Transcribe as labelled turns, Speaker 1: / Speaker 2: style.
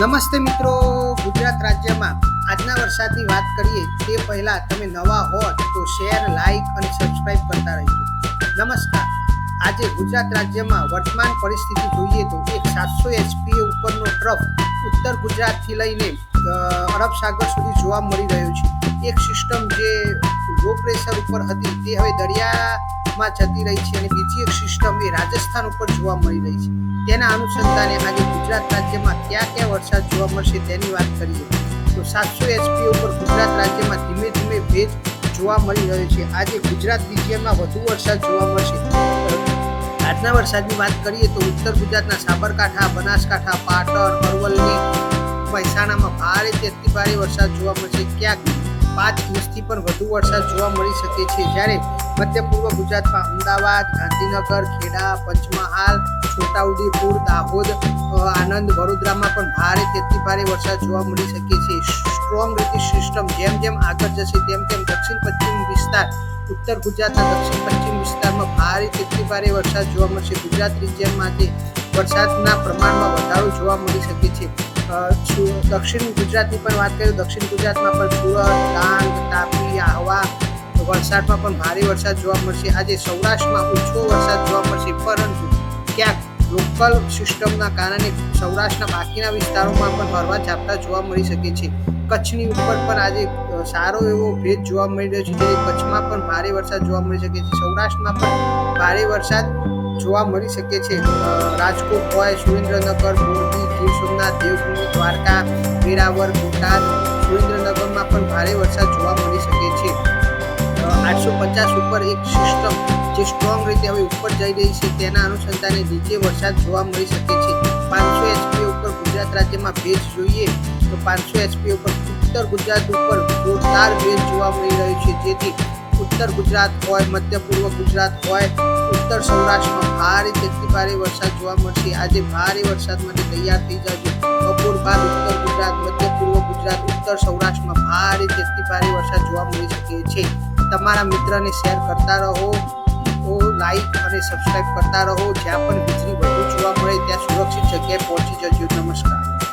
Speaker 1: નમસ્તે મિત્રો, ગુજરાત રાજ્યમાં આજના વરસાદની વાત કરીએ તે પહેલાં તમે નવા હો તો શેર, લાઇક અને સબસ્ક્રાઇબ કરતા રહેજો. નમસ્કાર. આજે ગુજરાત રાજ્યમાં વર્તમાન પરિસ્થિતિ જોઈએ તો એક 700 એચપીએ ઉપરનો ટ્રફ ઉત્તર ગુજરાતથી લઈને અરબ સાગર સુધી જોવા મળી રહ્યો છે. એક સિસ્ટમ જે લો પ્રેશર ઉપર હતી તે હવે દરિયામાં જતી રહી છે અને બીજી એક સિસ્ટમ એ રાજસ્થાન ઉપર જોવા મળી રહી છે. તેના અનુસંધાને આજે ગુજરાત રાજ્યમાં ક્યાં વરસાદ જોવા મળશે તેની વાત કરીએ તો 700 એચપી ઉપર ગુજરાત રાજ્યમાં ધીમે ધીમે ભેજ જોવા મળી રહ્યો છે. આજે ગુજરાત રિજિયનમાં વધુ વરસાદ જોવા મળશે. આજના વરસાદની વાત કરીએ તો ઉત્તર ગુજરાતના સાબરકાંઠા, બનાસકાંઠા, પાટણ, અરવલ્લી, મહેસાણામાં ભારેથી અતિ ભારે વરસાદ જોવા મળશે. ક્યાંક 5 ઇંચથી પણ વધુ વરસાદ જોવા મળી શકે છે. જ્યારે મધ્ય પૂર્વ ગુજરાતમાં અમદાવાદ, ગાંધીનગર, ખેડા, પંચમહાલ, છોટાઉદેપુર, દાહોદ, આણંદ, વડોદરામાં પણ ભારેથી અતિ ભારે વરસાદ જોવા મળી શકે છે. સ્ટ્રોંગ રીતે સિસ્ટમ જેમ જેમ આગળ જશે તેમ તેમ દક્ષિણ પશ્ચિમ વિસ્તાર, ઉત્તર ગુજરાતના દક્ષિણ પશ્ચિમ વિસ્તારમાં ભારેથી અતિ ભારે વરસાદ જોવા મળશે. ગુજરાત રિજિયનમાં વરસાદના પ્રમાણમાં વધારો જોવા મળી શકે છે. દક્ષિણ ગુજરાતની પણ વાત કરીએ તો દક્ષિણ ગુજરાતમાં પણ સુરત, ડાંગ, તાપી, આહવા વલસાડમાં પણ ભારે વરસાદ જોવા મળશે. આજે સૌરાષ્ટ્રમાં ઓછો વરસાદ જોવા મળશે, પરંતુ ક્યાંક લોકલ સિસ્ટમના કારણે સૌરાષ્ટ્રના બાકીના વિસ્તારોમાં પણ હળવા ઝાપટા જોવા મળી શકે છે. કચ્છની ઉપર પણ આજે સારો એવો ભેજ જોવા મળી રહ્યો છે, જ્યારે કચ્છમાં પણ ભારે વરસાદ જોવા મળી શકે છે. સૌરાષ્ટ્રમાં પણ ભારે વરસાદ જોવા મળી શકે છે. રાજકોટ હોય, સુરેન્દ્રનગર, મોરબી, ગીર સોમનાથ, દેવભૂમિ, દ્વારકા, વેરાવળ, બોટાદ, સુરેન્દ્રનગરમાં પણ ભારે વરસાદ જોવા મળી શકે છે. 850 ઉપર એક સિસ્ટમ જે સ્ટ્રોંગ રીતે હવે ઉપર જઈ રહી છે તેના અનુસંધાને નીચે વરસાદ જોવા મળી શકે છે. 500 એચપી ઉપર ગુજરાત રાજ્યમાં ભેજ જોઈએ તો 500 એચપી ઉપર ઉત્તર ગુજરાત ઉપર જોરદાર ભેજ જોવા મળી રહ્યું છે, જેથી ઉત્તર ગુજરાત હોય, મધ્ય પૂર્વ ગુજરાત હોય, ઉત્તર સૌરાષ્ટ્રમાં ભારેથી અતિ ભારે વરસાદ જોવા મળશે. આજે ભારે વરસાદ માટે તૈયાર થઈ જજો. બપોર બાદ ઉત્તર ગુજરાત, મધ્ય પૂર્વ ગુજરાત, ઉત્તર સૌરાષ્ટ્રમાં ભારેથી અતિ ભારે વરસાદ જોવા મળી શકે છે. તમારા મિત્રને શેર કરતા રહો, લાઈક અને સબસ્ક્રાઇબ કરતા રહો. જ્યાં પણ વીજળી વધુ જોવા મળે ત્યાં સુરક્ષિત જગ્યાએ પહોંચી જજો. નમસ્કાર.